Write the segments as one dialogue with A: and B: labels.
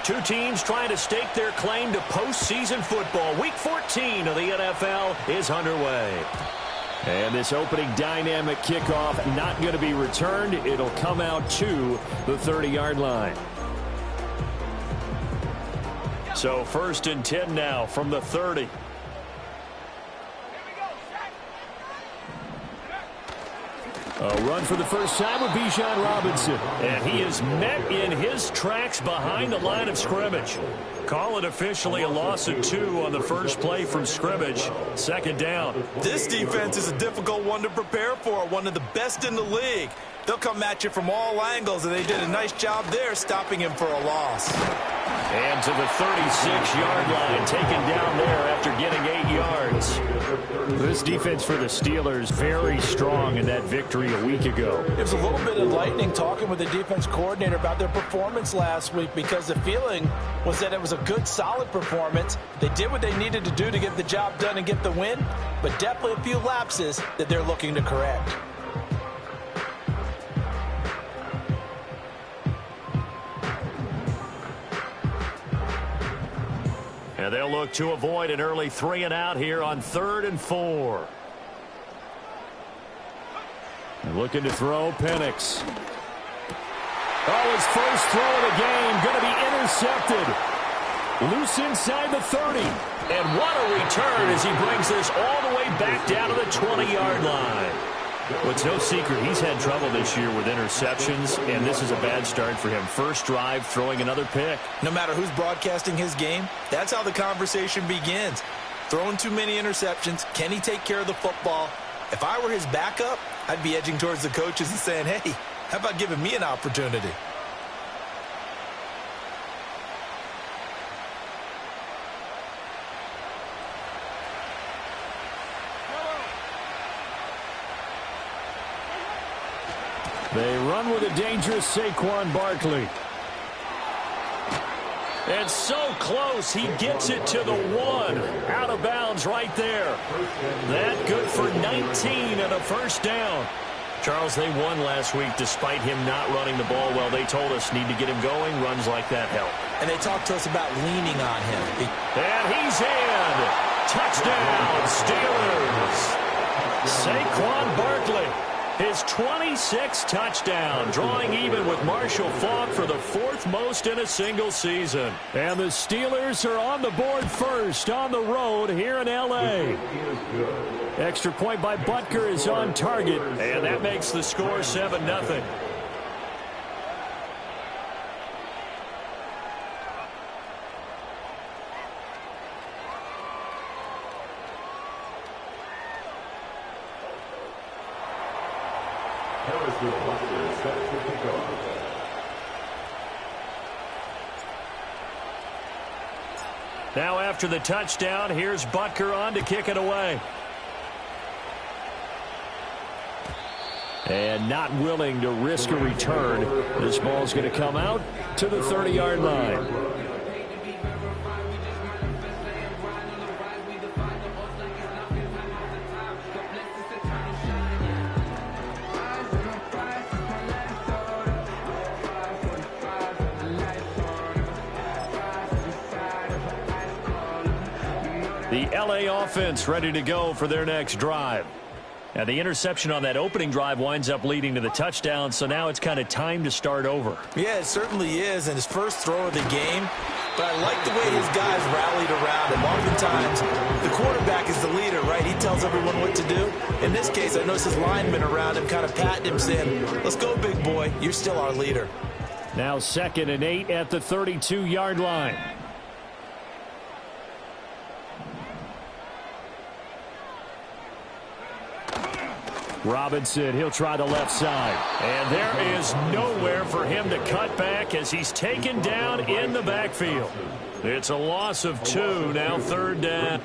A: Two teams trying to stake their claim to postseason football. Week 14 of the NFL is underway. And this opening dynamic kickoff not going to be returned. It'll come out to the 30-yard line. So 1st and 10 now from the 30. A run for the first time with Bijan Robinson. And he is met in his tracks behind the line of scrimmage. Call it officially a loss of 2 on the first play from scrimmage. 2nd down.
B: This defense is a difficult one to prepare for, one of the best in the league. They'll come at you from all angles, and they did a nice job there stopping him for a loss.
A: And to the 36-yard line, taken down there after getting 8 yards. This defense for the Steelers very strong in that victory a week ago.
C: It was a little bit enlightening talking with the defense coordinator about their performance last week, because the feeling was that it was a good, solid performance. They did what they needed to do to get the job done and get the win, but definitely a few lapses that they're looking to correct.
A: And they'll look to avoid an early 3-and-out here on 3rd and 4. And looking to throw, Penix. Oh, his first throw of the game going to be intercepted. Loose inside the 30. And what a return as he brings this all the way back down to the 20-yard line. Well, it's no secret he's had trouble this year with interceptions, and this is a bad start for him. First drive, throwing another pick.
B: No matter who's broadcasting his game, that's how the conversation begins. Throwing too many interceptions, can he take care of the football? If I were his backup, I'd be edging towards the coaches and saying, hey, how about giving me an opportunity?
A: They run with a dangerous Saquon Barkley. And so close, he gets it to the 1. Out of bounds right there. That good for 19 and a first down. Charles, they won last week despite him not running the ball well. They told us need to get him going. Runs like that help.
B: And they talked to us about leaning on him.
A: And he's in. Touchdown, Steelers. Saquon Barkley. His 26th touchdown, drawing even with Marshall Faulk for the 4th most in a single season. And the Steelers are on the board first on the road here in L.A. Extra point by Butker is on target, and that makes the score 7-0. Now after the touchdown, here's Butker on to kick it away. And not willing to risk a return. This ball's going to come out to the 30-yard line. The L.A. offense ready to go for their next drive. And the interception on that opening drive winds up leading to the touchdown, so now it's kind of time to start over.
B: Yeah, it certainly is, and his first throw of the game. But I like the way his guys rallied around him. Oftentimes, the quarterback is the leader, right? He tells everyone what to do. In this case, I noticed his linemen around him kind of patting him, saying, let's go, big boy. You're still our leader.
A: Now 2nd and 8 at the 32-yard line. Robinson, he'll try the left side. And there is nowhere for him to cut back as he's taken down in the backfield. It's a loss of 2, now 3rd down.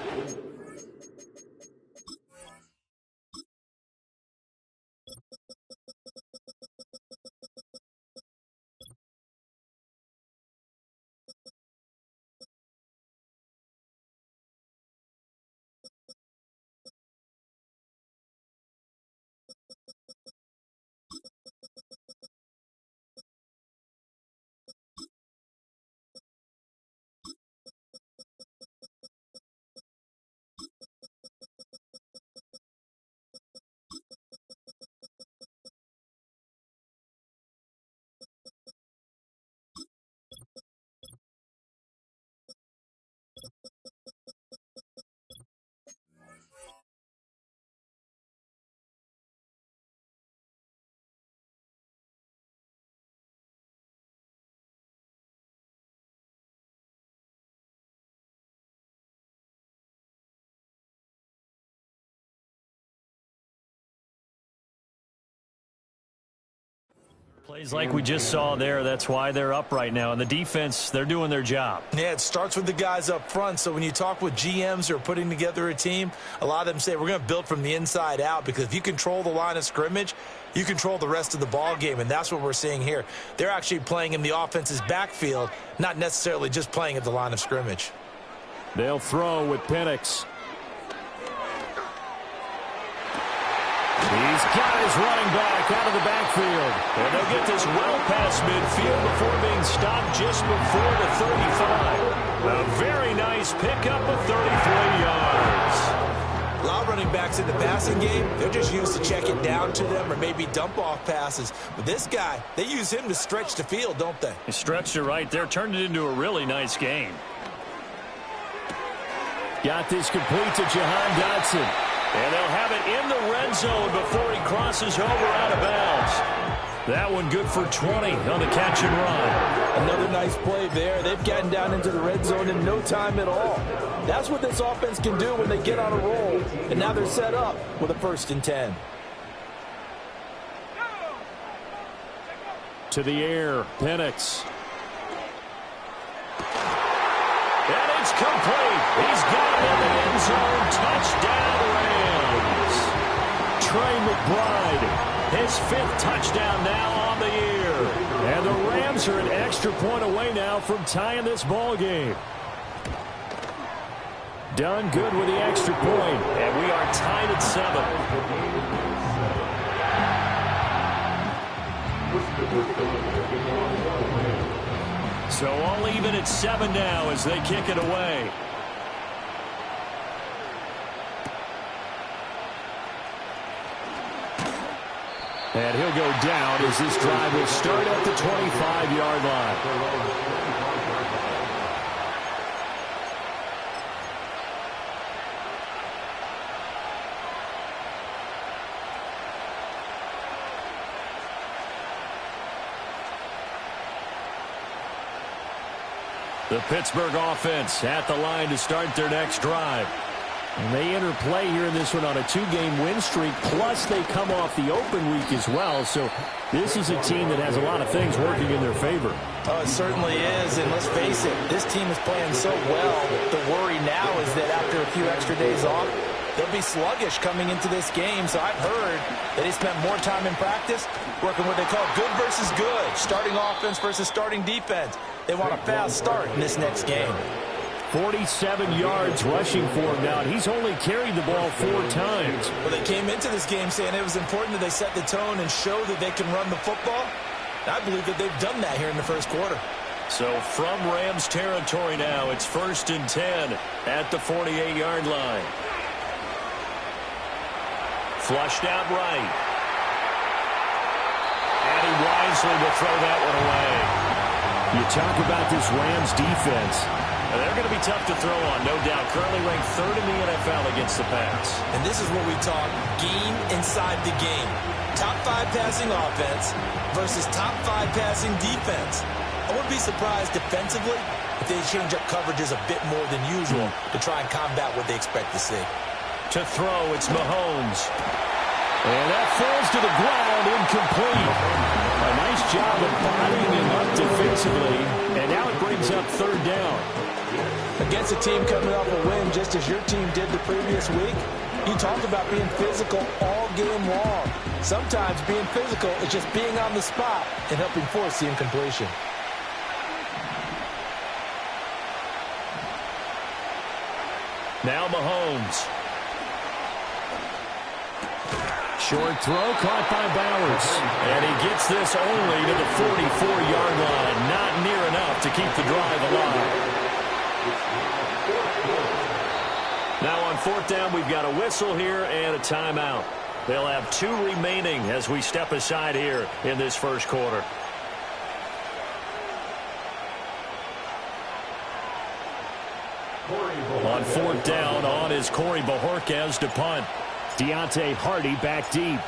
A: Plays like we just saw there, that's why they're up right now. And the defense, they're doing their job.
B: Yeah, it starts with the guys up front. So when you talk with GMs who are putting together a team, a lot of them say we're going to build from the inside out, because if you control the line of scrimmage, you control the rest of the ball game, and that's what we're seeing here. They're actually playing in the offense's backfield, not necessarily just playing at the line of scrimmage.
A: They'll throw with Penix. He's got his running back out of the backfield. And they'll get this well past midfield before being stopped just before the 35. A very nice pickup of 33 yards.
B: A lot of running backs in the passing game, they're just used to check it down to them or maybe dump-off passes. But this guy, they use him to stretch the field, don't they?
A: He stretched it right there, turned it into a really nice game. Got this complete to Jahan Dotson. And they'll have it in the red zone before he crosses over out of bounds. That one good for 20 on the catch and run.
C: Another nice play there. They've gotten down into the red zone in no time at all. That's what this offense can do when they get on a roll. And now they're set up with a 1st and 10.
A: To the air, Penix. And it's complete. He's got it in the end zone. Touchdown, Rams. Trey McBride, his 5th touchdown now on the year. And the Rams are an extra point away now from tying this ball game. Done good with the extra point, and we are tied at 7. So all even at 7 now as they kick it away. And he'll go down as this drive will start at the 25-yard line. The Pittsburgh offense at the line to start their next drive. And they enter play here in this one on a 2-game win streak, plus they come off the open week as well. So this is a team that has a lot of things working in their favor.
C: Oh, it certainly is, and let's face it, this team is playing so well. The worry now is that after a few extra days off, they'll be sluggish coming into this game. So I've heard that they spent more time in practice working what they call good versus good, starting offense versus starting defense. They want a fast start in this next game.
A: 47 yards rushing for him now, and he's only carried the ball 4 times.
B: Well, they came into this game saying it was important that they set the tone and show that they can run the football. I believe that they've done that here in the first quarter.
A: So from Rams territory now, it's 1st and 10 at the 48-yard line. Flushed out right. And he wisely will throw that one away. You talk about this Rams defense. They're going to be tough to throw on, no doubt. Currently ranked 3rd in the NFL against the pass.
B: And this is what we talk game inside the game. Top 5 passing offense versus top 5 passing defense. I wouldn't be surprised defensively if they change up coverages a bit more than usual to try and combat what they expect to see.
A: To throw, it's Mahomes. And that falls to the ground, incomplete. A nice job of bodying him up defensively, and now it brings up 3rd down.
C: Against a team coming off a win just as your team did the previous week, you talked about being physical all game long. Sometimes being physical is just being on the spot and helping force the incompletion.
A: Now Mahomes. Short throw caught by Bowers. And he gets this only to the 44-yard line. Not near enough to keep the drive alive. Now on 4th down, we've got a whistle here and a timeout. They'll have 2 remaining as we step aside here in this first quarter. On 4th down, on is Corey Bojorquez to punt. Deontay Hardy back deep.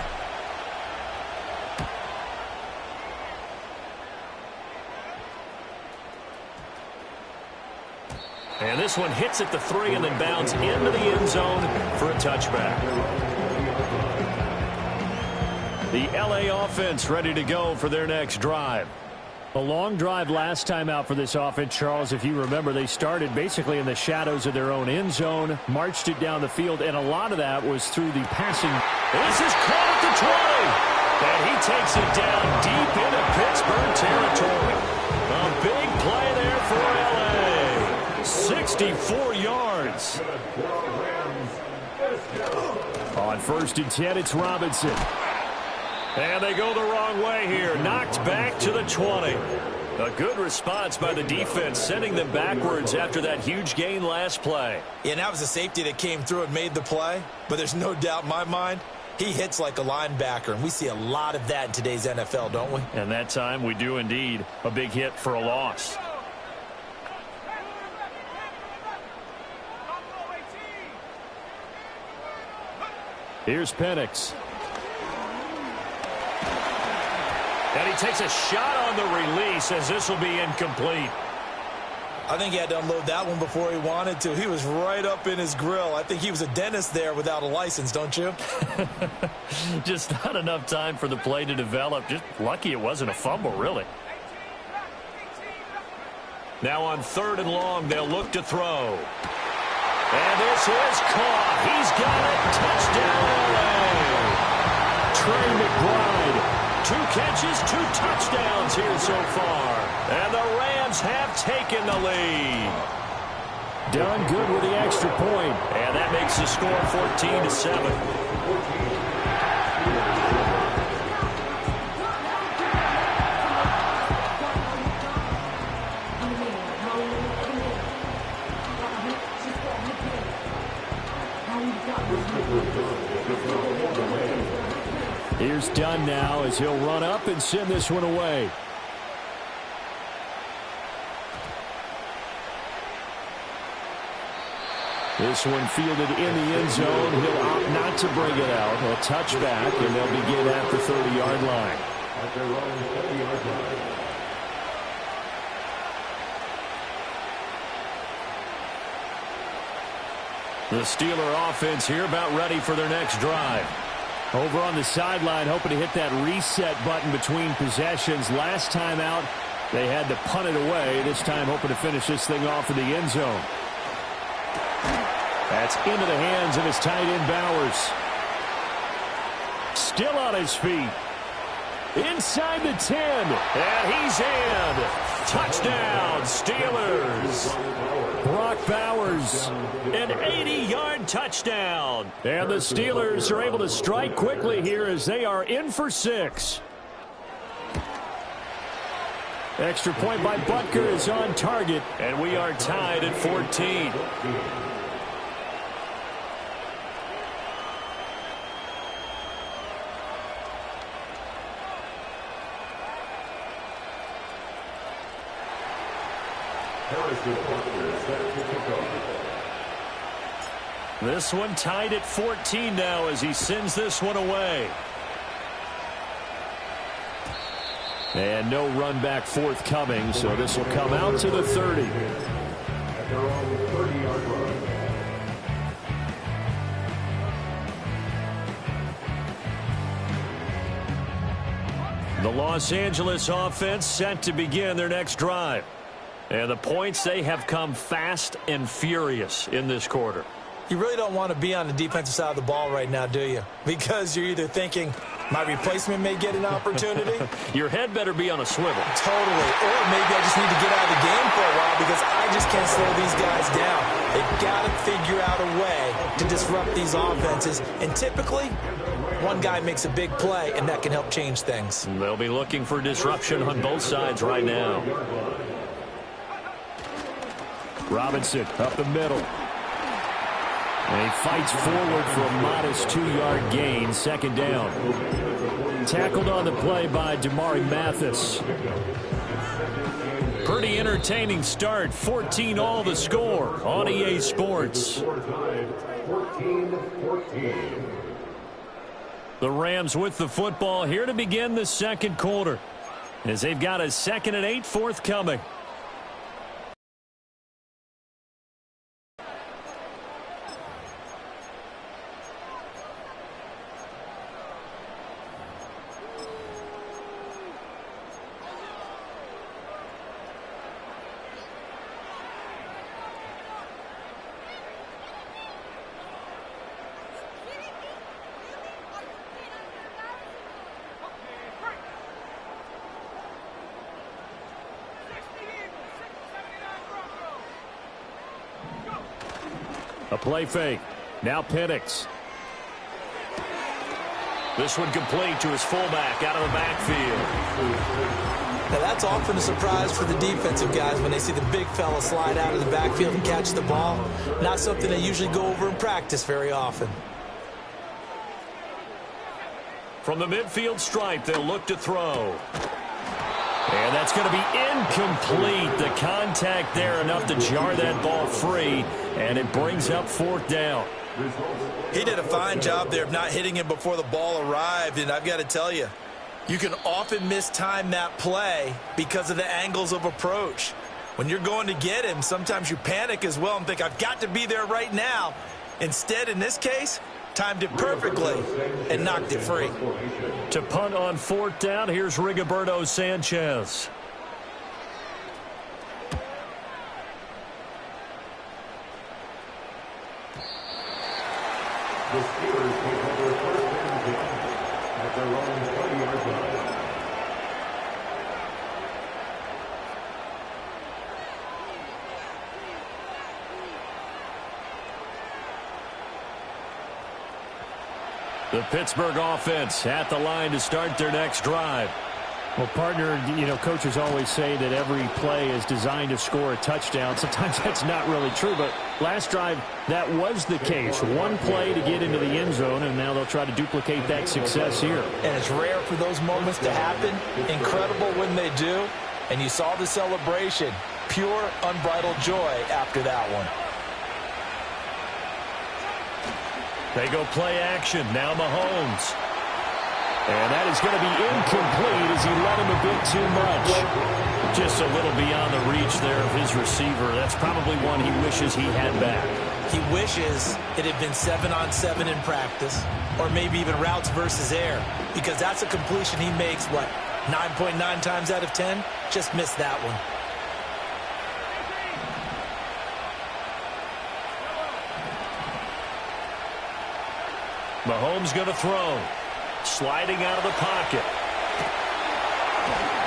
A: And this one hits at the 3 and then bounds into the end zone for a touchback. The LA offense ready to go for their next drive. A long drive last time out for this offense, Charles. If you remember, they started basically in the shadows of their own end zone, marched it down the field, and a lot of that was through the passing. This is caught at the 20, and he takes it down deep into Pittsburgh territory. A big play there for LA. 64 yards. On 1st and 10, it's Robinson. And they go the wrong way here. Knocked back to the 20. A good response by the defense, sending them backwards after that huge gain last play.
B: Yeah, and that was a safety that came through and made the play. But there's no doubt in my mind, he hits like a linebacker. And we see a lot of that in today's NFL, don't we?
A: And that time we do indeed. A big hit for a loss. Here's Penix. And he takes a shot on the release as this will be incomplete.
B: I think he had to unload that one before he wanted to. He was right up in his grill. I think he was a dentist there without a license, don't you?
A: Just not enough time for the play to develop. Just lucky it wasn't a fumble, really. Now on 3rd and long, they'll look to throw. And this is caught. He's got it. Touchdown, LA. Trey McBride. 2 catches, 2 touchdowns here so far. And the Rams have taken the lead. Done good with the extra point. And that makes the score 14-7. Here's Dunn now as he'll run up and send this one away. This one fielded in the end zone. He'll opt not to bring it out. A touchback, and they'll begin at the 30-yard line. The Steeler offense here about ready for their next drive. Over on the sideline, hoping to hit that reset button between possessions. Last time out, they had to punt it away. This time, hoping to finish this thing off in the end zone. That's into the hands of his tight end, Bowers. Still on his feet. Inside the 10. And he's in. Touchdown, Steelers. Brock Bowers, an 80-yard touchdown. And the Steelers are able to strike quickly here as they are in for 6. Extra point by Butker is on target, and we are tied at 14. This one tied at 14 now as he sends this one away. And no run back forthcoming, so this will come out to the 30. The Los Angeles offense set to begin their next drive. And the points, they have come fast and furious in this quarter.
B: You really don't want to be on the defensive side of the ball right now, do you? Because you're either thinking, my replacement may get an opportunity.
A: Your head better be on a swivel.
B: Totally. Or maybe I just need to get out of the game for a while because I just can't slow these guys down. They've got to figure out a way to disrupt these offenses. And typically, one guy makes a big play, and that can help change things.
A: They'll be looking for disruption on both sides right now. Robinson up the middle. And he fights forward for a modest 2-yard gain, 2nd down. Tackled on the play by Damari Mathis. Pretty entertaining start. 14-all the score on EA Sports. The Rams with the football here to begin the second quarter as they've got a 2nd and 8 forthcoming. A play fake. Now Penix. This one complete to his fullback out of the backfield.
B: Now that's often a surprise for the defensive guys when they see the big fella slide out of the backfield and catch the ball. Not something they usually go over in practice very often.
A: From the midfield stripe, they'll look to throw. And that's going to be incomplete. The contact there enough to jar that ball free, and it brings up 4th down.
B: He did a fine job there of not hitting him before the ball arrived, and I've got to tell you, you can often mistime that play because of the angles of approach. When you're going to get him, sometimes you panic as well and think, I've got to be there right now. Instead, in this case, timed it perfectly and knocked it free.
A: To punt on 4th down, here's Rigoberto Sanchez.
D: The Steelers take over first and 10 at their own 20-yard line.
A: The Pittsburgh offense at the line to start their next drive.
E: Well, partner, coaches always say that every play is designed to score a touchdown. Sometimes that's not really true, but last drive, that was the case. One play to get into the end zone, and now they'll try to duplicate that success here.
C: And it's rare for those moments to happen. Incredible when they do. And you saw the celebration. Pure, unbridled joy after that one.
A: They go play action. Now Mahomes. And that is going to be incomplete as he let him a bit too much. Just a little beyond the reach there of his receiver. That's probably one he wishes he had back.
B: He wishes it had been 7-on-7 in practice, or maybe even routes versus air, because that's a completion he makes, 9.9 times out of 10? Just missed that one.
A: Mahomes going to throw. Sliding out of the pocket.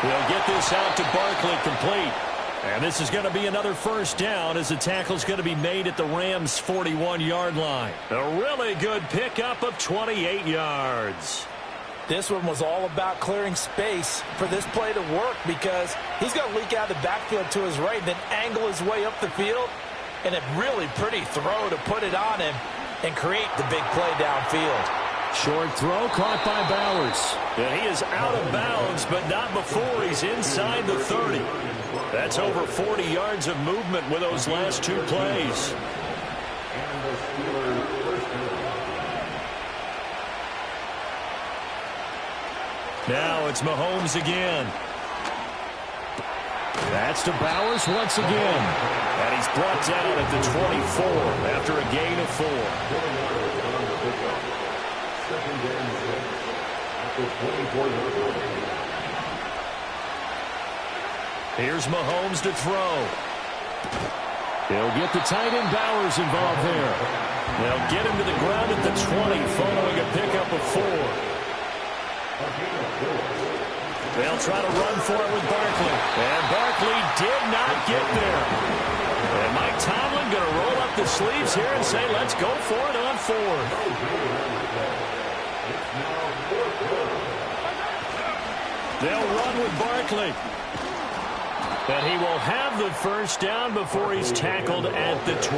A: They'll get this out to Barkley, complete. And this is going to be another first down as the tackle's going to be made at the Rams' 41-yard line. A really good pickup of 28 yards.
C: This one was all about clearing space for this play to work because he's going to leak out of the backfield to his right, then angle his way up the field. And a really pretty throw to put it on him and create the big play downfield.
A: Short throw caught by Bowers. And he is out of bounds, but not before he's inside the 30. That's over 40 yards of movement with those last two plays.
D: And the Steelers first down.
A: Now it's Mahomes again. That's to Bowers once again. And he's brought down at the 24 after a gain of 4. Here's Mahomes to throw. He'll get the tight end Bowers involved there. They'll get him to the ground at the 20 following a pickup of 4. They'll try to run for it with Barkley. And Barkley did not get there. And Mike Tomlin going to roll up the sleeves here and say, let's go for it on 4th. They'll run with Barkley. And he will have the first down before he's tackled at the 12.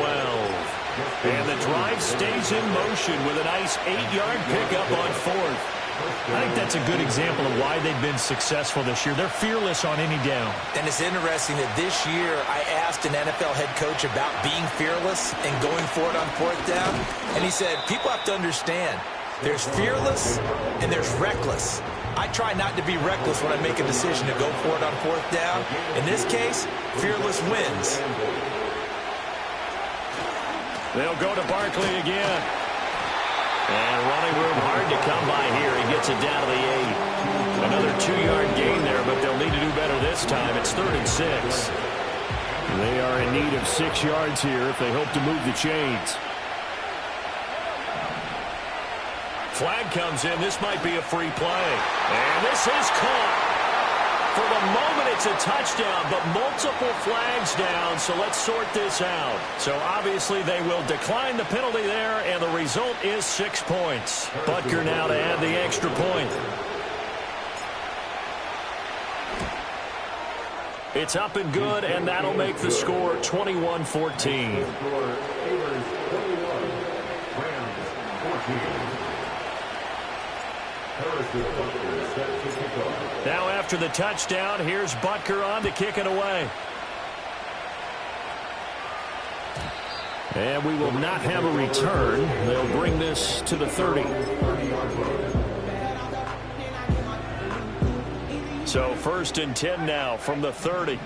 A: And the drive stays in motion with a nice 8-yard pickup on 4th. I think that's a good example of why they've been successful this year. They're fearless on any down.
B: And it's interesting that this year I asked an NFL head coach about being fearless and going for it on 4th down. And he said, people have to understand, there's fearless and there's reckless. I try not to be reckless when I make a decision to go for it on 4th down. In this case, fearless wins.
A: They'll go to Barkley again. And running room hard to come by here. He gets it down to the 8. Another 2-yard gain there, but they'll need to do better this time. It's 3rd and 6.
E: They are in need of 6 yards here if they hope to move the chains.
A: Flag comes in. This might be a free play. And this is caught. For the moment, it's a touchdown, but multiple flags down, so let's sort this out. So obviously they will decline the penalty there, and the result is 6 points. Butker now to add the extra point. It's up and good, and that'll make the score 21-14. Now after the touchdown, here's Butker on to kick it away.
E: And we will not have a return. They'll bring this to the 30.
A: So 1st and 10 now from the 30.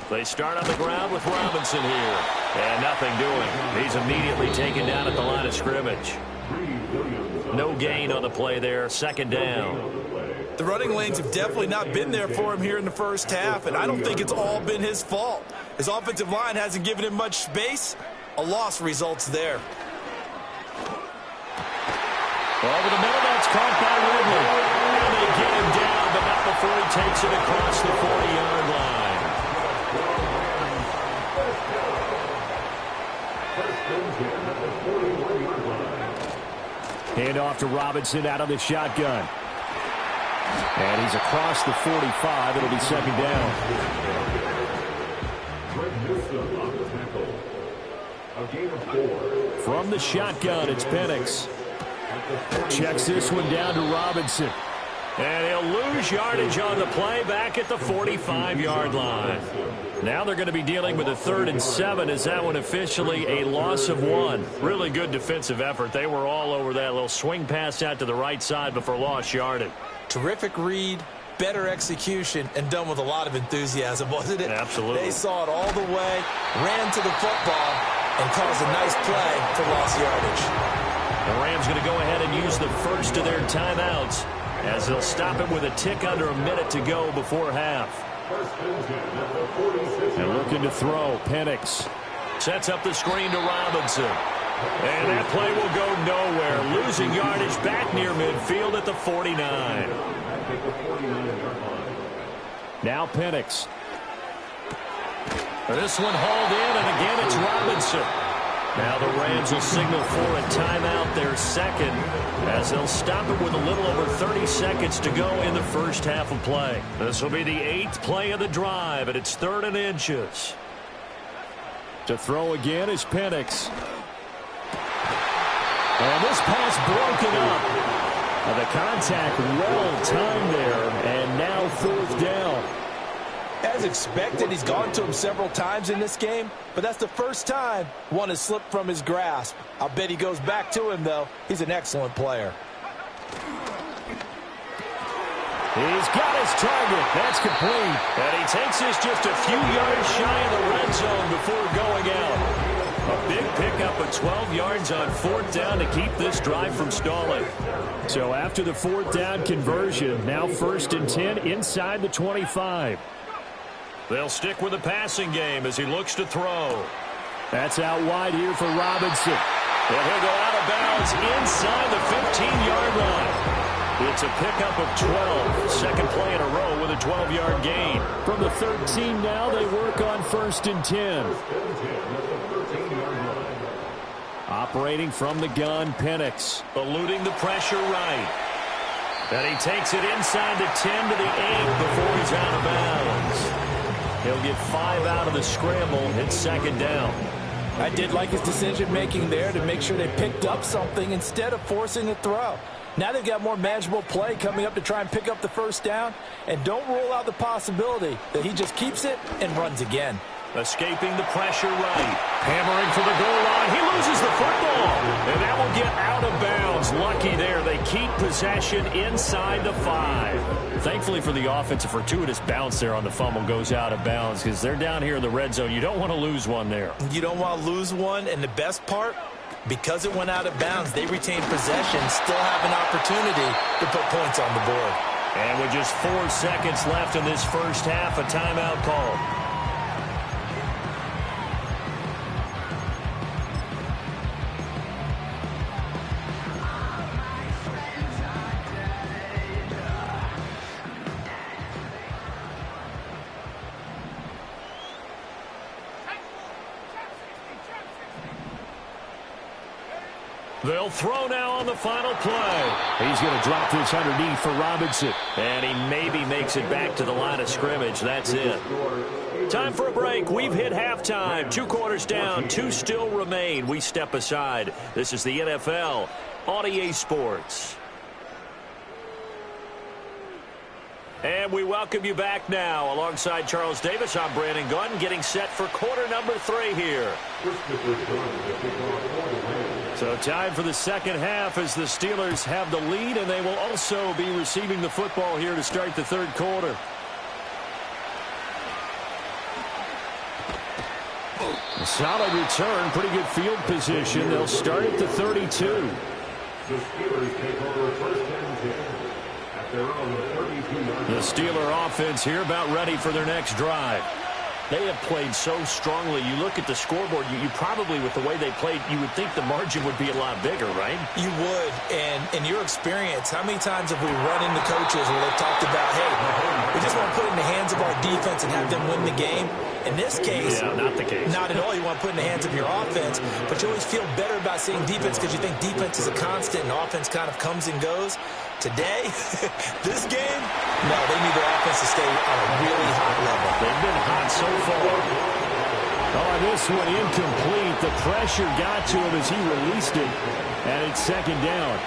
A: They start on the ground with Robinson here. And nothing doing. He's immediately taken down at the line of scrimmage. No gain on the play there. 2nd down.
B: The running lanes have definitely not been there for him here in the first half, and I don't think it's all been his fault. His offensive line hasn't given him much space. A loss results there.
A: Over the middle, that's caught by Ridley. And they get him down, but not before he takes it across the 40-yard line.
E: Hand off to Robinson out of the shotgun. And he's across the 45. It'll be 2nd down. From the shotgun, it's Penix. Checks this one down to Robinson.
A: And he'll lose yardage on the play back at the 45-yard line. Now they're going to be dealing with a 3rd and 7 as that one officially a loss of 1. Really good defensive effort. They were all over that little swing pass out to the right side before lost yardage.
B: Terrific read, better execution, and done with a lot of enthusiasm, wasn't it?
A: Absolutely.
B: They saw it all the way, ran to the football, and caused a nice play for lost yardage.
A: The Rams going to go ahead and use the first of their timeouts as they'll stop it with a tick under a minute to go before half.
E: And looking to throw, Penix.
A: Sets up the screen to Robinson. And that play will go nowhere. Losing yardage back near midfield at the 49.
E: Now Penix.
A: This one hauled in, and again it's Robinson. Now the Rams will signal for a timeout, their 2nd, as they'll stop it with a little over 30 seconds to go in the first half of play. This will be the 8th play of the drive, and it's 3rd and inches.
E: To throw again is Penix. And this pass broken up. The contact well timed there, and now 4th down.
C: As expected, he's gone to him several times in this game, but that's the first time one has slipped from his grasp. I'll bet he goes back to him, though. He's an excellent player.
E: He's got his target. That's complete.
A: And he takes this just a few yards shy of the red zone before going out. A big pickup of 12 yards on 4th down to keep this drive from stalling.
E: So after the 4th down conversion, now 1st and 10 inside the 25.
A: They'll stick with the passing game as he looks to throw.
E: That's out wide here for Robinson.
A: And he'll go out of bounds inside the 15-yard line. It's a pickup of 12. 2nd play in a row with a 12-yard gain.
E: From the 13 now, they work on 1st and 10. Operating from the gun, Penix.
A: Eluding the pressure right. And he takes it inside the 10 to the 8 before he's out of bounds. He'll get 5 out of the scramble. It's 2nd down.
C: I did like his decision-making there to make sure they picked up something instead of forcing a throw. Now they've got more manageable play coming up to try and pick up the 1st down. And don't rule out the possibility that he just keeps it and runs again.
A: Escaping the pressure right. Hammering for the goal line. He loses the football. And that will get out of bounds. Lucky there. They keep possession inside the 5. Thankfully for the offense, a fortuitous bounce there on the fumble goes out of bounds because they're down here in the red zone. You don't want to lose one there.
B: You don't want to lose one. And the best part, because it went out of bounds, they retain possession, still have an opportunity to put points on the board.
A: And with just 4 seconds left in this first half, a timeout called. They'll throw now on the final play.
E: He's going to drop this underneath for Robinson.
A: And he maybe makes it back to the line of scrimmage. That's it. Time for a break. We've hit halftime. 2 quarters down. 2 still remain. We step aside. This is the NFL on EA Sports. And we welcome you back now. Alongside Charles Davis, I'm Brandon Gunn, getting set for quarter number 3 here. So time for the second half as the Steelers have the lead, and they will also be receiving the football here to start the third quarter. A solid return, pretty good field position. They'll start at the 32.
D: The Steelers take over first and 10 at their own 32-yard line.
A: The Steeler offense here about ready for their next drive. They have played so strongly. You look at the scoreboard, you probably, with the way they played, you would think the margin would be a lot bigger, right?
B: You would. And in your experience, how many times have we run into coaches where they've talked about, hey, we just want to put it in the hands of our defense and have them win the game? In this case,
A: yeah, not the case.
B: Not at all. You want to put it in the hands of your offense, but you always feel better about seeing defense because you think defense is a constant and offense kind of comes and goes. Today, this game, no, they need their offense to stay on a really high level.
A: They've been hot so far.
E: Oh, this one incomplete. The pressure got to him as he released it, and it's second down.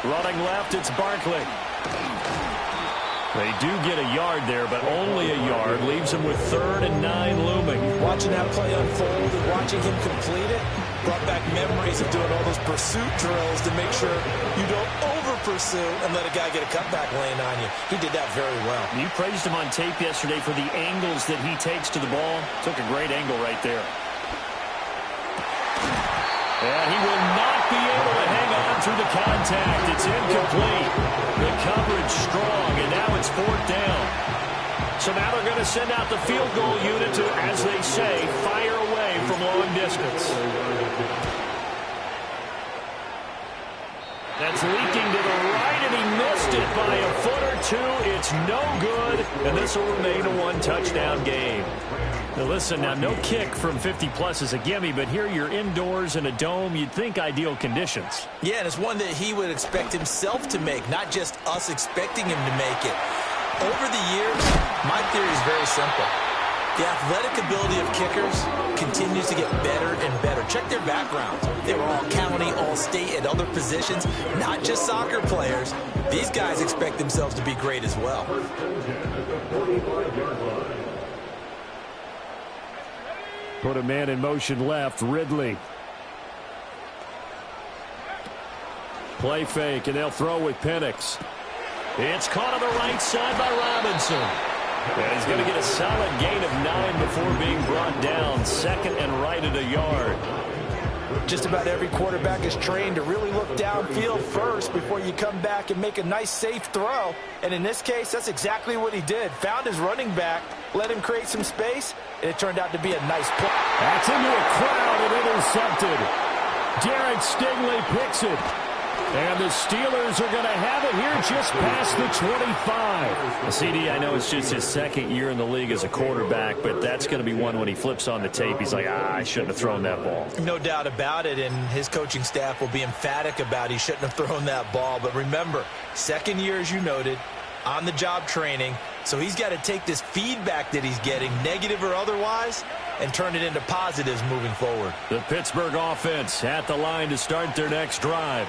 A: Running left, it's Barkley. They do get a yard there, but only a yard. Leaves them with 3rd and 9 looming.
B: Watching that play unfold and watching him complete it brought back memories of doing all those pursuit drills to make sure you don't over-pursue and let a guy get a cutback lane on you. He did that very well.
A: You praised him on tape yesterday for the angles that he takes to the ball. Took a great angle right there. And he will not be able to hang on through the contact. It's incomplete. The coverage strong, and now it's 4th down. So now they're going to send out the field goal unit to, as they say, fire away from long distance. That's leaking to the right, and he missed it by a foot or 2. It's no good, and this will remain a 1-touchdown game. Now listen, now no kick from 50-plus is a gimme, but here you're indoors in a dome. You'd think ideal conditions.
B: Yeah, and it's one that he would expect himself to make, not just us expecting him to make it. Over the years, my theory is very simple. The athletic ability of kickers continues to get better and better. Check their backgrounds. They were all county, all state, at other positions, not just soccer players. These guys expect themselves to be great as well.
E: Put a man in motion left, Ridley. Play fake, and they'll throw with Penix.
A: It's caught on the right side by Robinson. And he's going to get a solid gain of 9 before being brought down. 2nd and right at a yard.
C: Just about every quarterback is trained to really look downfield first before you come back and make a nice, safe throw. And in this case, that's exactly what he did. Found his running back, let him create some space, and it turned out to be a nice play.
E: That's into a crowd and intercepted. Derek Stingley picks it. And the Steelers are going to have it here just past the 25.
A: The CD, I know it's just his 2nd year in the league as a quarterback, but that's going to be one when he flips on the tape. He's like, I shouldn't have thrown that ball.
B: No doubt about it, and his coaching staff will be emphatic about he shouldn't have thrown that ball. But remember, 2nd year, as you noted, on-the-job training, so he's got to take this feedback that he's getting, negative or otherwise, and turn it into positives moving forward.
A: The Pittsburgh offense at the line to start their next drive.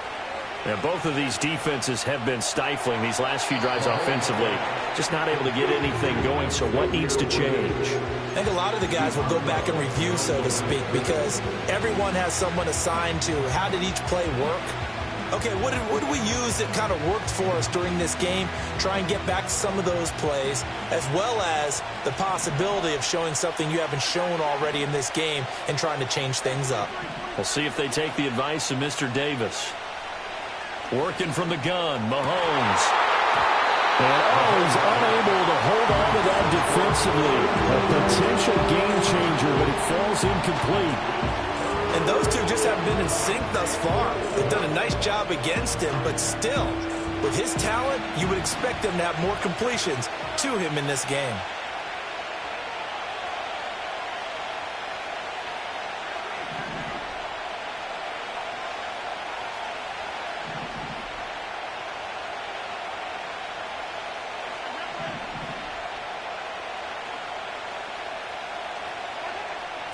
A: And both of these defenses have been stifling these last few drives offensively. Just not able to get anything going, so what needs to change?
B: I think a lot of the guys will go back and review, so to speak, because everyone has someone assigned to how did each play work. Okay, what did we use that kind of worked for us during this game? Try and get back to some of those plays, as well as the possibility of showing something you haven't shown already in this game and trying to change things up.
A: We'll see if they take the advice of Mr. Davis. Working from the gun, Mahomes.
E: And he's unable to hold on to that defensively. A potential game changer, but it falls incomplete.
B: And those two just haven't been in sync thus far. They've done a nice job against him, but still, with his talent, you would expect them to have more completions to him in this game.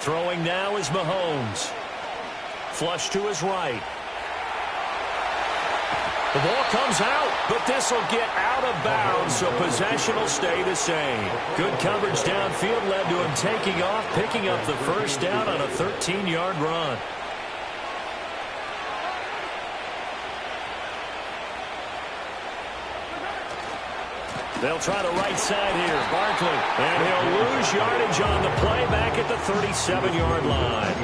A: Throwing now is Mahomes. Flush to his right. The ball comes out, but this will get out of bounds, so possession will stay the same. Good coverage downfield led to him taking off, picking up the first down on a 13-yard run. They'll try the right side here. Barkley. And he'll lose yardage on the play back at the 37-yard line.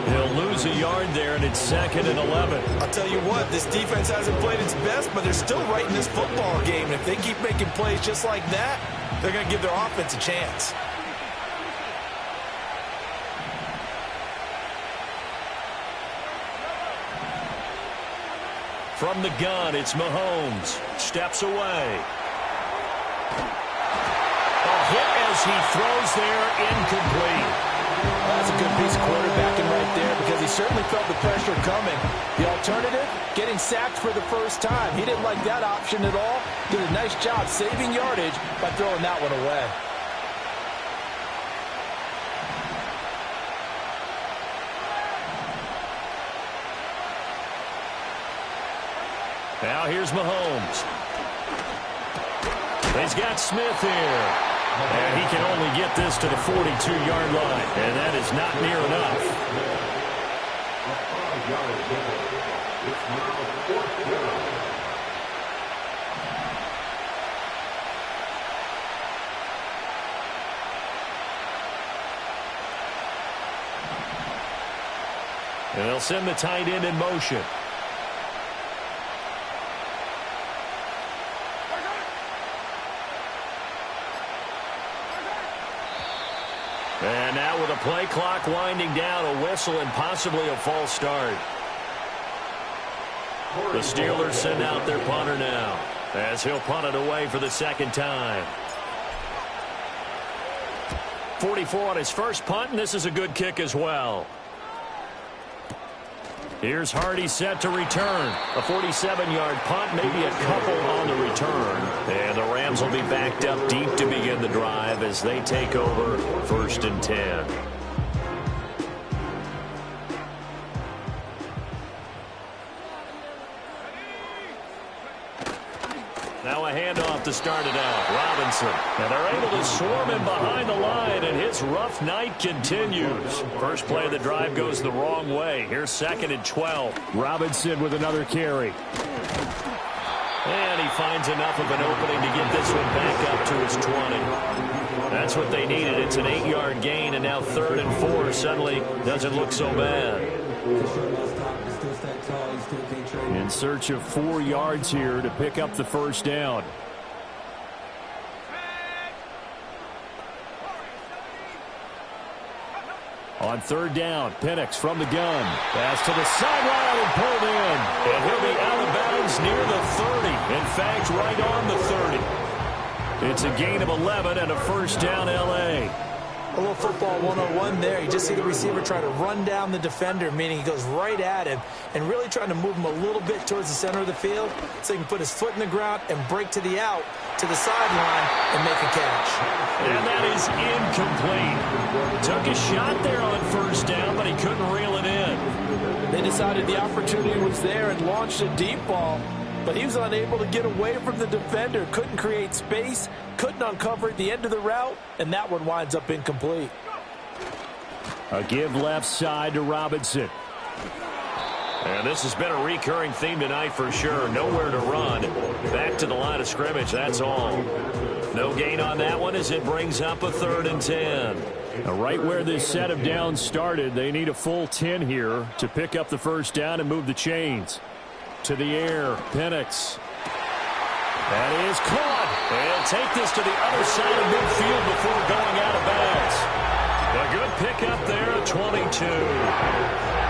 A: He'll lose a yard there, and it's 2nd and 11.
B: I'll tell you what, this defense hasn't played its best, but they're still right in this football game. And if they keep making plays just like that, they're going to give their offense a chance.
A: From the gun, it's Mahomes. Steps away. A hit as he throws there, incomplete.
C: That's a good piece of quarterbacking right there because he certainly felt the pressure coming. The alternative, getting sacked for the first time. He didn't like that option at all. Did a nice job saving yardage by throwing that one away.
A: Now here's Mahomes. He's got Smith here. And he can only get this to the 42-yard line. And that is not near enough. And they'll send the tight end in motion. And now with a play clock winding down, a whistle and possibly a false start. The Steelers send out their punter now as he'll punt it away for the second time. 44 on his first punt, and this is a good kick as well. Here's Hardy set to return. A 47-yard punt, maybe a couple on the return. And the Rams will be backed up deep to begin the drive as they take over 1st and 10. Now a handoff to start it out. Robinson. And they're able to swarm him behind the line, and his rough night continues. First play of the drive goes the wrong way. Here's 2nd and 12.
E: Robinson with another carry.
A: And he finds enough of an opening to get this one back up to his 20. That's what they needed. It's an 8-yard gain, and now 3rd and 4 suddenly doesn't look so bad.
E: In search of 4 yards here to pick up the first down. On 3rd down, Penix from the gun. Pass to the sideline and pulled in.
A: And he'll be out of bounds near the 30. In fact, right on the 30. It's a gain of 11 and a first down, L.A.
B: A little football 101 there. You just see the receiver try to run down the defender, meaning he goes right at him and really trying to move him a little bit towards the center of the field so he can put his foot in the ground and break to the out, to the sideline, and make a catch.
A: And that is incomplete. Took a shot there on first down, but he couldn't reel it in.
C: They decided the opportunity was there and launched a deep ball, but he was unable to get away from the defender, couldn't create space, couldn't uncover at the end of the route, and that one winds up incomplete.
E: A give left side to Robinson.
A: And this has been a recurring theme tonight for sure. Nowhere to run. Back to the line of scrimmage, that's all. No gain on that one as it brings up a 3rd and 10.
E: Now, right where this set of downs started, they need a full 10 here to pick up the first down and move the chains. To the air, Penix. That is caught. They'll take this to the other side of midfield before going out of bounds.
A: A good pickup there at 22.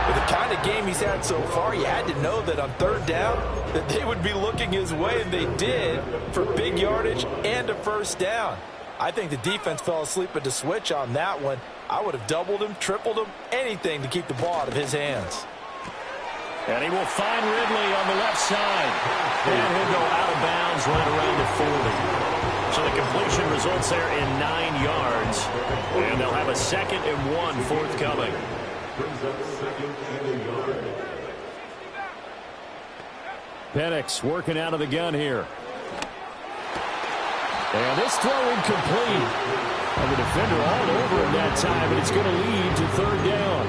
B: With the kind of game he's had so far, you had to know that on 3rd down that they would be looking his way, and they did, for big yardage and a first down. I think the defense fell asleep at the switch on that one. I would have doubled him, tripled him, anything to keep the ball out of his hands.
A: And he will find Ridley on the left side. And he'll go out of bounds right around the 40. So the completion Results there in 9 yards. And they'll have a 2nd and 1 forthcoming.
D: Brings up 2nd and a yard.
E: Penix working out of the gun here. And this throw incomplete. And the defender all over him that time, and it's going to lead to 3rd down.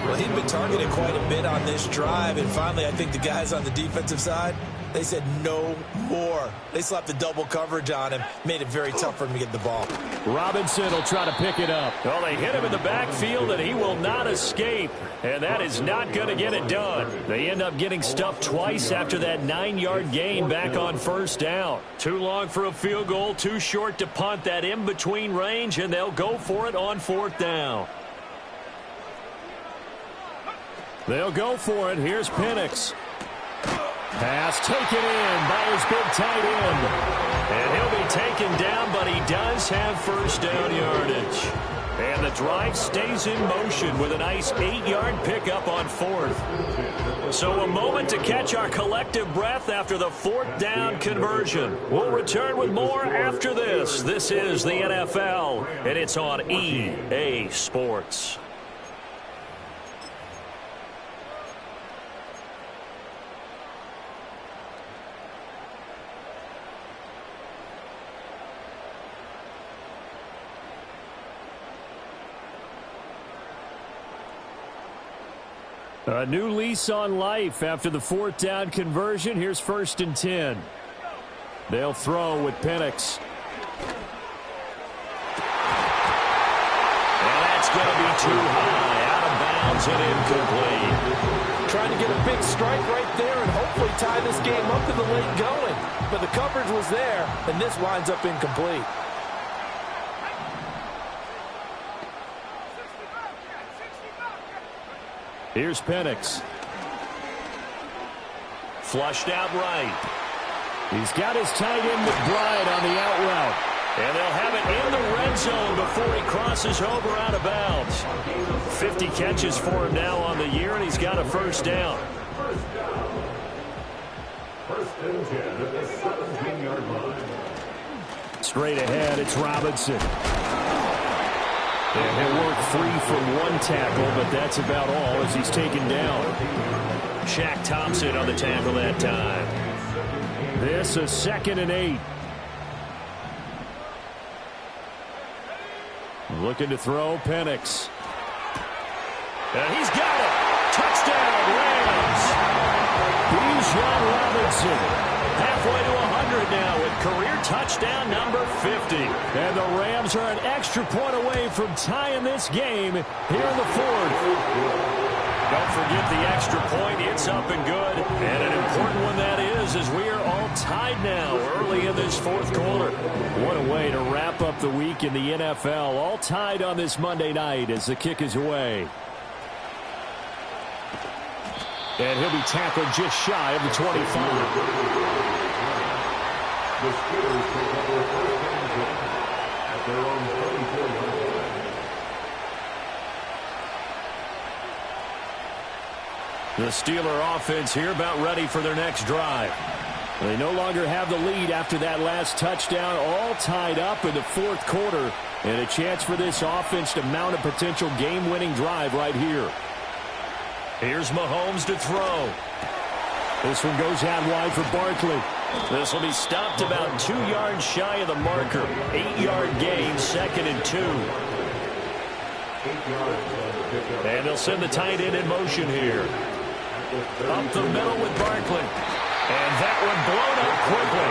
B: Well, he'd been targeted quite a bit on this drive, and finally I think the guys on the defensive side, they said no more. They slapped the double coverage on him, made it very tough for him to get the ball.
E: Robinson will try to pick it up.
A: Well, they hit him in the backfield, and he will not escape. And that is not going to get it done. They end up getting stuffed twice after that 9-yard gain back on 1st down. Too long for a field goal, too short to punt that in-between range, and they'll go for it on 4th down. They'll go for it. Here's Penix. Pass taken in by his big tight end. And he'll be taken down, but he does have 1st down yardage. And the drive stays in motion with a nice 8-yard pickup on 4th. So a moment to catch our collective breath after the 4th down conversion. We'll return with more after this. This is the NFL, and it's on EA Sports.
E: A new lease on life after the 4th down conversion. Here's 1st and 10. They'll throw with Penix.
A: And that's going to be too high, out of bounds and incomplete.
C: Trying to get a big strike right there and hopefully tie this game up in the late going. But the coverage was there, and this winds up incomplete.
E: Here's Penix.
A: Flushed out right.
E: He's got his tight end McBride on the out route.
A: And they'll have it in the red zone before he crosses over out of bounds. 50 catches for him now on the year, and he's got a 1st down.
D: 1st and 10 at the 17-yard line.
E: Straight ahead, it's Robinson. And he'll work free from 1 tackle, but that's about all as he's taken down.
A: Shaq Thompson on the tackle that time.
E: This a 2nd and 8. Looking to throw, Penix.
A: And he's got it. Touchdown, Rams.
E: Bijan Robinson.
A: Halfway to 100 now with career touchdown number 50.
E: And the Rams are an extra point away from tying this game here in the 4th.
A: Don't forget the extra point. It's up and good. And an important one that is, as we are all tied now early in this 4th quarter.
E: What a way to wrap up the week in the NFL. All tied on this Monday night as the kick is away. And he'll be tackled just shy of the 25.
D: The Steelers take over 1st and 10 at their own 34-yard line.
A: The Steeler offense here about ready for their next drive.
E: They no longer have the lead after that last touchdown, all tied up in the 4th quarter, and a chance for this offense to mount a potential game-winning drive right here.
A: Here's Mahomes to throw.
E: This one goes out wide for Barkley.
A: This will be stopped about 2 yards shy of the marker. 8-yard gain, 2nd and 2.
D: 8 yards.
A: And they'll send the tight end in motion here. Up the middle with Barkley. And that one blown up quickly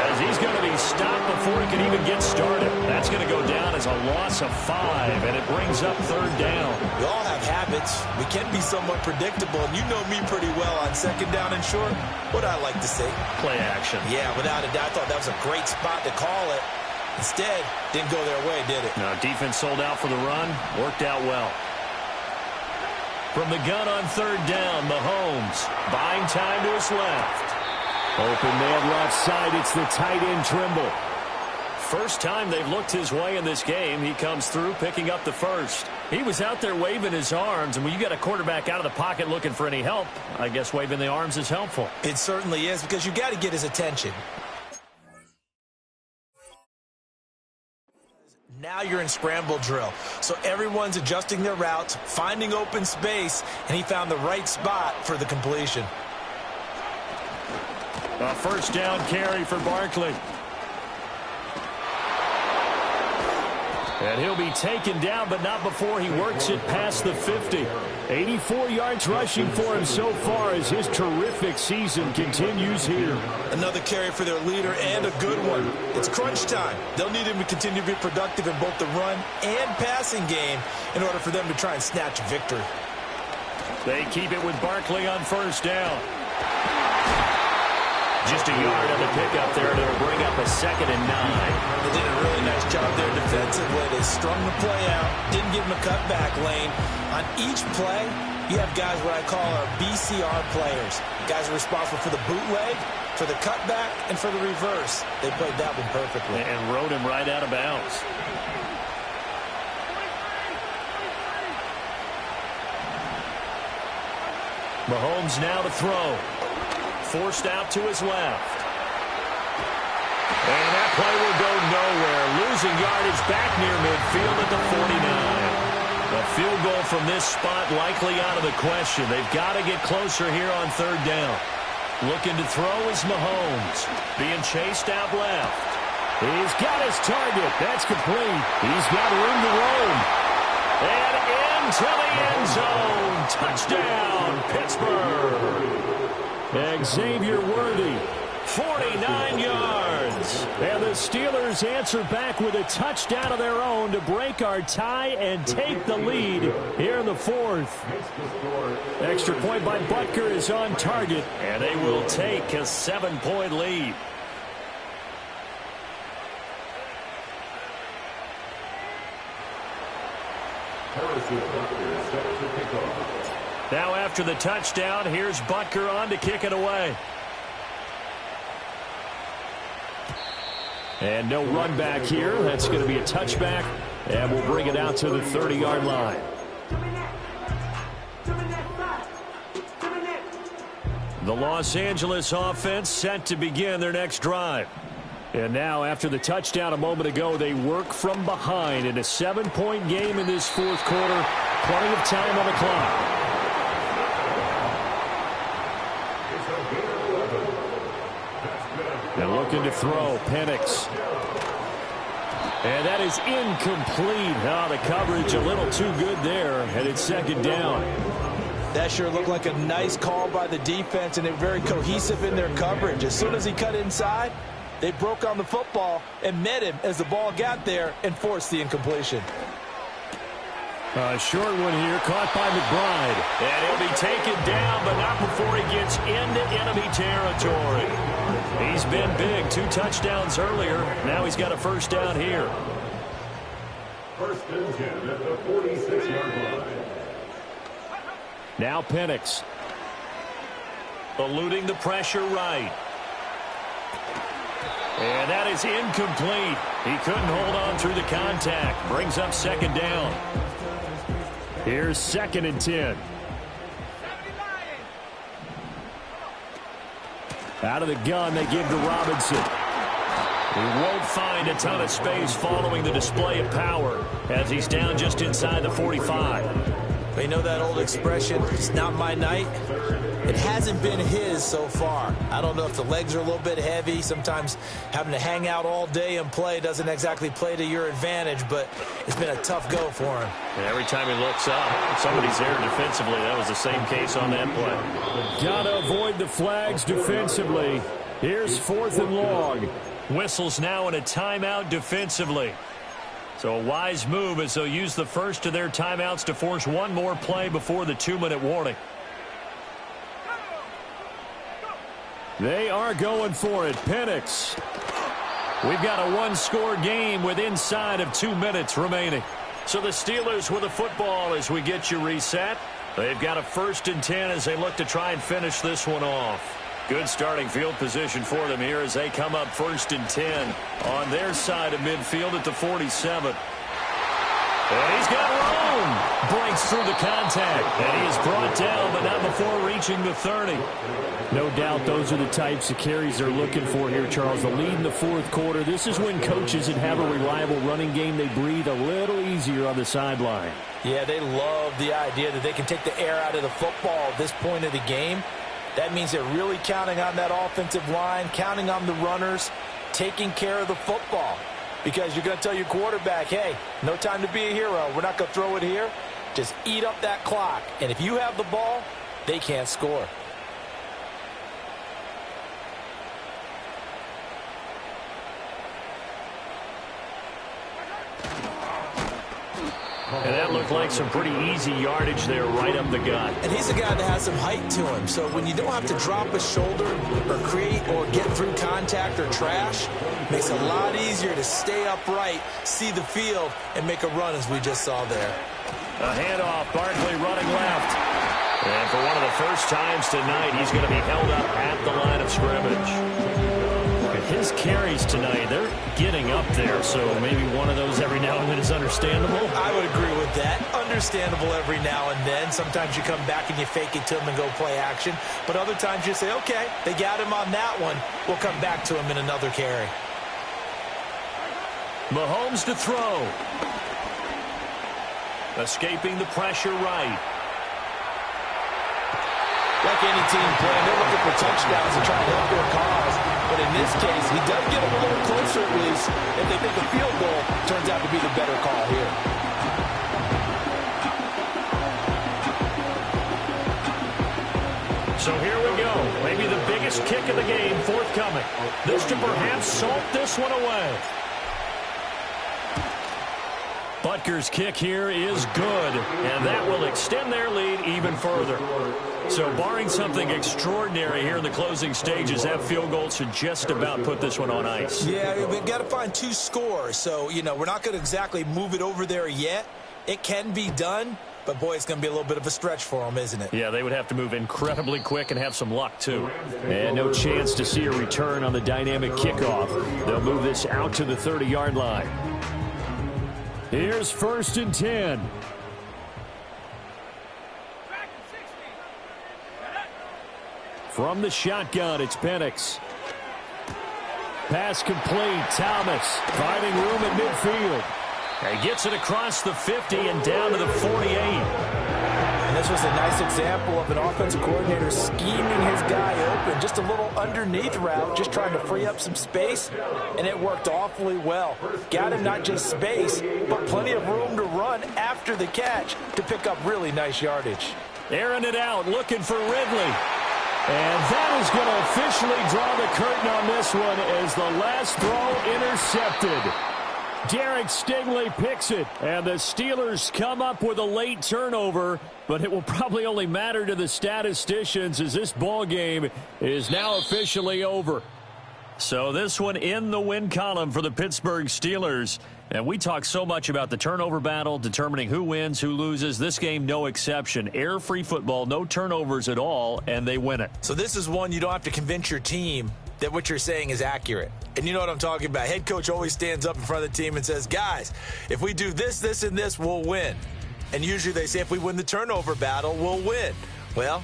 A: as he's going to be stopped before he can even get started. That's going to go down as a loss of 5, and it brings up 3rd down.
B: We all have habits. We can be somewhat predictable, and you know me pretty well on 2nd down and short. What I like to say?
A: Play action.
B: Yeah, without a doubt. I thought that was a great spot to call it. Instead, didn't go their way, did it?
A: Now, defense sold out for the run. Worked out well. From the gun on 3rd down, Mahomes buying time to his left.
E: Open man left side. It's the tight end Trimble.
A: First time they've looked his way in this game. He comes through picking up the 1st. He was out there waving his arms, and when you got a quarterback out of the pocket looking for any help, I guess waving the arms is helpful.
B: It certainly is, because you got to get his attention. Now you're in scramble drill. So everyone's adjusting their routes, finding open space, and he found the right spot for the completion.
E: A first down carry for Barkley. And he'll be taken down, but not before he works it past the 50. 84 yards rushing for him so far as his terrific season continues here.
B: Another carry for their leader and a good one. It's crunch time. They'll need him to continue to be productive in both the run and passing game in order for them to try and snatch victory.
E: They keep it with Barkley on first down. Just a yard on the pickup there, and it'll bring up a 2nd and 9.
B: They did a really nice job there defensively. They strung the play out, didn't give him a cutback lane. On each play, you have guys what I call our BCR players. Guys are responsible for the bootleg, for the cutback, and for the reverse. They played that one perfectly.
E: And rode him right out of bounds. Mahomes now to throw. Forced out to his left. And that play will go nowhere. Losing yardage back near midfield at the 49. A field goal from this spot likely out of the question. They've got to get closer here on third down. Looking to throw is Mahomes. Being chased out left. He's got his target. That's complete. He's got room to roam. And into the end zone. Touchdown, Pittsburgh. Xavier Worthy, 49 yards. And the Steelers answer back with a touchdown of their own to break our tie and take the lead here in the 4th. Extra point by Butker is on target, and they will take a 7-point lead. Now after the touchdown, here's Butker on to kick it away. And no run back here. That's going to be a touchback, and we'll bring it out to the 30-yard line. The Los Angeles offense set to begin their next drive. And now, after the touchdown a moment ago, they work from behind in a 7-point game in this 4th quarter. Plenty of time on the clock. And looking to throw, Penix. And that is incomplete. Oh, the coverage a little too good there, and it's 2nd down.
C: That sure looked like a nice call by the defense, and they're very cohesive in their coverage. As soon as he cut inside, they broke on the football and met him as the ball got there and forced the incompletion.
E: A short one here, caught by McBride. And he'll be taken down, but not before he gets into enemy territory. He's been big. 2 touchdowns earlier. Now he's got a first down here.
D: 1st and 10 at the 46-yard line.
E: Now Penix. Eluding the pressure right. And that is incomplete. He couldn't hold on through the contact. Brings up 2nd down. Here's 2nd and 10. Out of the gun, they give to Robinson. He won't find a ton of space following the display of power as he's down just inside the 45.
B: But you know that old expression, it's not my night? It hasn't been his so far. I don't know if the legs are a little bit heavy. Sometimes having to hang out all day and play doesn't exactly play to your advantage, but it's been a tough go for him.
E: And every time he looks up, somebody's there defensively. That was the same case on that play. Gotta avoid the flags defensively. Here's 4th and long. Whistles now in a timeout defensively. So a wise move as they'll use the first of their timeouts to force one more play before the 2-minute warning. They are going for it. Penix. We've got a 1-score game with inside of 2 minutes remaining. So the Steelers with the football as we get you reset. They've got a 1st and 10 as they look to try and finish this one off. Good starting field position for them here as they come up 1st and 10 on their side of midfield at the 47.
A: And he's got room. Breaks through the contact. And he is brought down, but not before reaching the 30.
E: No doubt those are the types of carries they're looking for here, Charles. The lead in the fourth quarter. This is when coaches that have a reliable running game, they breathe a little easier on the sideline.
C: Yeah, they love the idea that they can take the air out of the football at this point of the game. That means they're really counting on that offensive line, counting on the runners, taking care of the football. Because you're going to tell your quarterback, hey, no time to be a hero. We're not going to throw it here. Just eat up that clock. And if you have the ball, they can't score.
A: And that looked like some pretty easy yardage there right up the gut.
B: And he's a guy that has some height to him. So when you don't have to drop a shoulder or create or get through contact or trash, makes it a lot easier to stay upright, see the field, and make a run as we just saw there.
A: A handoff, Barkley running left. And for one of the first times tonight, he's going to be held up at the line of scrimmage. His carries tonight, they're getting up there, so maybe one of those every now and then is understandable.
B: I would agree with that. Understandable every now and then. Sometimes you come back and you fake it to him and go play action. But other times you say, okay, they got him on that one. We'll come back to him in another carry.
A: Mahomes to throw. Escaping the pressure right.
C: Like any team playing, they're looking for touchdowns and trying to help their cause. But in this case, he does get them a little closer at least. If they think a field goal turns out to be the better call here.
A: So here we go. Maybe the biggest kick of the game forthcoming. This to perhaps salt this one away. Butker's kick here is good, and that will extend their lead even further. So barring something extraordinary here in the closing stages, that field goal should just about put this one on ice.
B: Yeah, we've got to find 2 scores. So, you know, we're not going to exactly move it over there yet. It can be done, but, boy, it's going to be a little bit of a stretch for them, isn't it?
A: Yeah, they would have to move incredibly quick and have some luck, too.
E: And no chance to see a return on the dynamic kickoff. They'll move this out to the 30-yard line. Here's 1st and 10. From the shotgun, it's Penix. Pass complete. Thomas finding room at midfield.
A: He gets it across the 50 and down to the 48.
C: And this was a nice example of an offensive coordinator scheming his guy open. Just a little underneath route, just trying to free up some space, and it worked awfully well. Got him not just space, but plenty of room to run after the catch to pick up really nice yardage.
A: Airing it out, looking for Ridley. And that is going to officially draw the curtain on this one as the last throw intercepted. Derek Stingley picks it, and the Steelers come up with a late turnover, but it will probably only matter to the statisticians as this ball game is now officially over. So this one in the win column for the Pittsburgh Steelers. And we talk so much about the turnover battle, determining who wins, who loses. This game, no exception. Air-free football, no turnovers at all, and they win it.
B: So this is one you don't have to convince your team that what you're saying is accurate. And you know what I'm talking about. Head coach always stands up in front of the team and says, guys, if we do this, this, and this, we'll win. And usually they say if we win the turnover battle, we'll win. Well,